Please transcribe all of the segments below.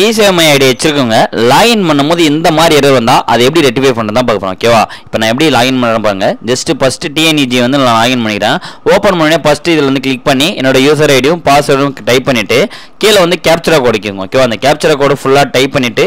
இசேவை ID வச்சிருக்கவங்க login பண்ணும்போது இந்த மாதிரி எரர் வந்தால் அதை எப்படி ரெக்டிஃபை பண்ணுறது தான் பார்க்க போகிறோம். ஓகேவா? இப்போ நான் எப்படி லாகின் பண்ணுறேன் பாருங்க. ஜஸ்ட் ஃபஸ்ட்டு டிஎன்இஜி வந்து நான் லாகின் பண்ணிக்கிறேன். ஓப்பன் பண்ணி ஃபஸ்ட்டு இதில் வந்து கிளிக் பண்ணி என்னோட யூசர் ஐடியும் பாஸ்வேர்டும் டைப் பண்ணிவிட்டு கீழே வந்து கேப்சரா கோடு வைக்கோங்க. ஓகேவா? அந்த கேப்சரா கோடு ஃபுல்லாக டைப் பண்ணிவிட்டு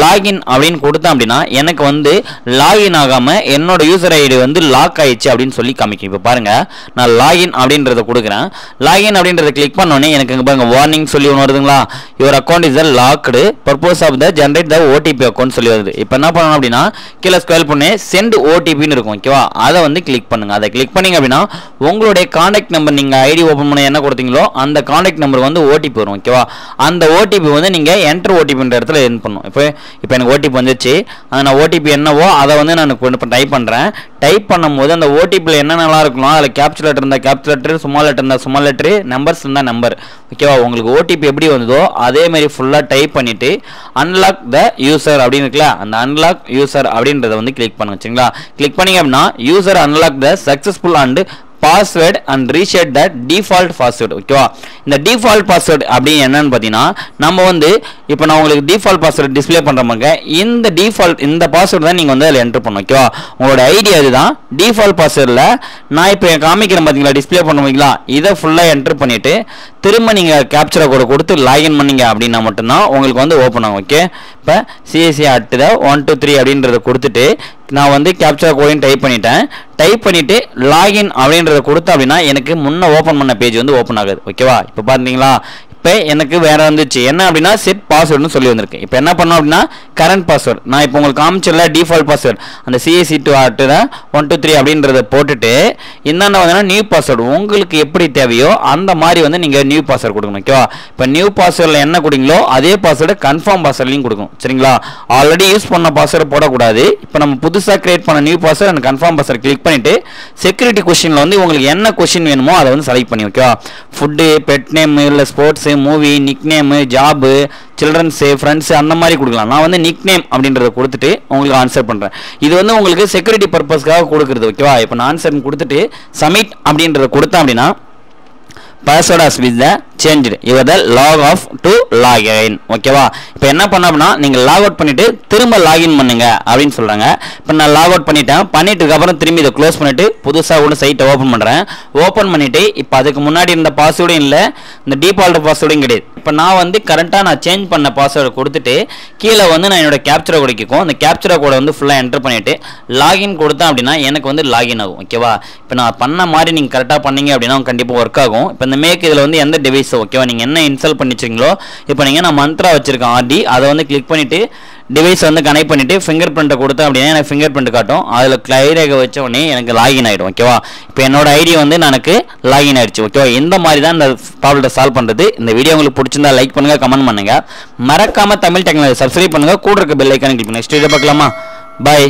லாகின் அப்படின்னு கொடுத்தேன் அப்படின்னா எனக்கு வந்து லாகின் ஆகாமல் என்னோட யூசர் ஐடி வந்து லாக் ஆயிடுச்சு அப்படின்னு சொல்லி காமிக்கும். இப்போ பாருங்கள், நான் லாகின் அப்படின்றத கொடுக்குறேன். லாகின் அப்படின்றத கிளிக் பண்ணோன்னே எனக்கு இங்கே பாருங்கள் வார்னிங் சொல்லி ஒன்று வருதுங்களா? Your account is locked purpose of the generate the OTP account சொல்லி வருது. இப்போ என்ன பண்ணணும் அப்படின்னா கீழே ஸ்க்ரால் பண்ணி சென்ட் ஓடிபின்னு இருக்கும். ஓகேவா? அதை வந்து கிளிக் பண்ணுங்க. அதை கிளிக் பண்ணிங்க அப்படின்னா உங்களுடைய கான்டாக்ட் நம்பர் நீங்கள் ஐடி ஓப்பன் பண்ண என்ன கொடுத்தீங்களோ அந்த கான்டாக்ட் நம்பர் வந்து ஓடிபி வரும். ஓகேவா? அந்த ஓடிபி வந்து நீங்கள் என்டர் ஓடிபின்ற இடத்துல என் பண்ணும். இப்போ எனக்கு ஓடிபி வந்துச்சு. நான் ஓடிபி என்னவோ அதை வந்து நான் இப்போ டைப் பண்ணுறேன். டைப் பண்ணும்போது அந்த ஓடிபியில் என்ன நல்லா இருக்கணும், அதில் கேப்சர் லெட்டர் இருந்தால் கேப்சர் லெட்டர், ஸ்மால் லெட்டர் இருந்தால் ஸ்மால் லெட்டர், நம்பர்ஸ் இருந்தால் நம்பர். ஓகேவா? உங்களுக்கு ஓடிபி எப்படி வந்ததோ அதே மாதிரி ஃபுல்லாக டைப் பண்ணிவிட்டு அன்லாக் த யூசர் அப்படின்னு இருக்குல்ல, அந்த அன்லாக் யூசர் அப்படின்றத வந்து கிளிக் பண்ணுங்க. சரிங்களா? கிளிக் பண்ணிங்க அப்படின்னா user unlock the successful and password and reset the default password. ஓகேவா? இந்த டிஃபால்ட் பாஸ்வேர்டு அப்படின்னு என்னன்னு பார்த்தீங்கன்னா நம்ம வந்து இப்போ நான் உங்களுக்கு டிஃபால்ட் பாஸ்வேர்டு டிஸ்பிளே பண்ணுறோமாங்க. இந்த பாஸ்வேர்டு தான் நீங்கள் வந்து அதில் என்ட்ரு பண்ணணும். ஓகேவா? உங்களோட ஐடி அதுதான். டிஃபால்ட் பாஸ்வேர்டில் நான் இப்போ காமிக்கிறேன் பார்த்தீங்களா, டிஸ்பிளே பண்ணுவீங்களா, இதை ஃபுல்லாக என்ட்ரு பண்ணிவிட்டு திரும்ப நீங்கள் கேப்சரா கோடு கொடுத்து லாகின் பண்ணீங்க அப்படின்னா மட்டும்தான் உங்களுக்கு வந்து ஓப்பன் ஆகும். ஓகே? இப்போ சிஎஸ்சி அட் த 1 2 3 அப்படின்றத கொடுத்துட்டு நான் வந்து கேப்சரா கோடையும் டைப் பண்ணிட்டேன். டைப் பண்ணிவிட்டு லாகின் அப்படின்றத கொடுத்தேன் அப்படின்னா எனக்கு முன்னே ஓப்பன் பண்ண பேஜ் வந்து ஓப்பன் ஆகுது. ஓகேவா? இப்போ பார்த்தீங்களா, இப்போ எனக்கு வேறு வந்துச்சு என்ன அப்படின்னா செட் பாஸ்வேர்டுன்னு சொல்லி வந்திருக்கு. இப்போ என்ன பண்ணோம் அப்படின்னா கரண்ட் பாஸ்வேர்டு நான் இப்போ உங்களுக்கு காமிச்சிடல டிஃபால்ட் பாஸ்வேர்டு அந்த சிஎஸ்சி டு அட் 1 2 3 அப்படின்றத போட்டுட்டு என்னென்ன வந்தோன்னா நியூ பாஸ்வேர்டு உங்களுக்கு எப்படி தேவையோ அந்த மாதிரி வந்து நீங்கள் நியூ பாஸ்வேர்டு கொடுக்கணும். ஓகேவா? இப்போ நியூ பாஸ்வேர்டில் என்ன கொடுங்களோ அதே பாஸ்வேர்டு கன்ஃபார்ம் பாஸ்வேர்ட்லையும் கொடுக்கணும். சரிங்களா? ஆல்ரெடி யூஸ் பண்ண பாஸ்வேர்டு போடக்கூடாது. இப்போ நம்ம புதுசாக கிரியேட் பண்ண new password and confirm password click பண்ணிவிட்டு செக்யூரிட்டி கொஸ்டினில் வந்து உங்களுக்கு என்ன கொஸ்டின் வேணுமோ அதை வந்து செலக்ட் பண்ணி. ஓகேவா? ஃபுட்டு, பெட் நேம், இல்லை sports, movie, nick name, job, children's, friends அந்த மாதிரி கொடுக்கலாம். நான் வந்து நிக் நேம் அப்படின்றத கொடுத்துட்டு உங்களுக்கு ஆன்சர் பண்ணுறேன். இது வந்து உங்களுக்கு செக்யூரிட்டி பர்பஸ்க்காக கொடுக்குறது. ஓகேவா? இப்போ நான் ஆன்சர் கொடுத்துட்டு சப்மிட் அப்படின்றத கொடுத்தேன் அப்படின்னா password has been changed your the log of to login. ஓகேவா? இப்போ என்ன பண்ண அப்படின்னா நீங்கள் லாக் அவுட் பண்ணிவிட்டு திரும்ப லாகின் பண்ணுங்க அப்படின்னு சொல்கிறாங்க. இப்போ நான் லாக் அவுட் பண்ணிட்டதுக்கு அப்புறம் திரும்பி இதை க்ளோஸ் பண்ணிவிட்டு புதுசாக கூட சைட்டை ஓப்பன் பண்ணுறேன். ஓப்பன் பண்ணிவிட்டு இப்போ அதுக்கு முன்னாடி இருந்த பாஸ்வேர்டும் இல்லை, இந்த டிஃபால்ட் பாஸ்வேர்டும் கிடையாது. இப்போ நான் வந்து கரெக்டாக நான் சேஞ்ச் பண்ண பாஸ்வேர்டை கொடுத்துட்டு கீழே வந்து நான் என்னோட கேப்சரா கோடு கேட்கும். அந்த கேப்சரா கோடை வந்து ஃபுல்லாக என்டர் பண்ணிவிட்டு லாகின் கொடுத்தேன் அப்படின்னா எனக்கு வந்து லாகின் ஆகும். ஓகேவா? இப்போ நான் பண்ண மாதிரி நீங்கள் கரெக்டாக பண்ணீங்க அப்படின்னா கண்டிப்பாக ஒர்க் ஆகும். இப்போ இந்த மேக் இதில் வந்து எந்த டிவைஸ் ஓகேவா நீங்கள் என்ன இன்ஸ்டால் பண்ணி வச்சிருக்கீங்களோ இப்போ நீங்கள் நான் மந்த்ரா வச்சிருக்கேன் ஆர்டி அதை வந்து கிளிக் பண்ணிவிட்டு டிவைஸ் வந்து கனெக்ட் பண்ணிவிட்டு ஃபிங்கர் பிரிண்ட்டை கொடுத்தேன் அப்படின்னா எனக்கு ஃபிங்கர் பிரிண்ட் காட்டும். அதில் கிளியராக வச்ச உடனே எனக்கு லாகின் ஆகிடும். ஓகேவா? இப்போ என்னோட ஐடி வந்து எனக்கு லாகின் ஆகிடுச்சு. ஓகேவா? இந்த மாதிரி தான் இந்த ப்ராப்ளத்தை சால்வ் பண்ணுறது. இந்த வீடியோ உங்களுக்கு பிடிச்சிருந்தா லைக் பண்ணுங்கள், கமெண்ட் பண்ணுங்கள். மறக்காமல் தமிழ் டெக்னாலஜி சப்ஸ்கிரைப் பண்ணுங்கள், கூட இருக்க பெல் ஐக்கானை கிளிக் பண்ணுங்கள். நெக்ஸ்ட் வீடியோ பார்க்கலாமா? பாய்.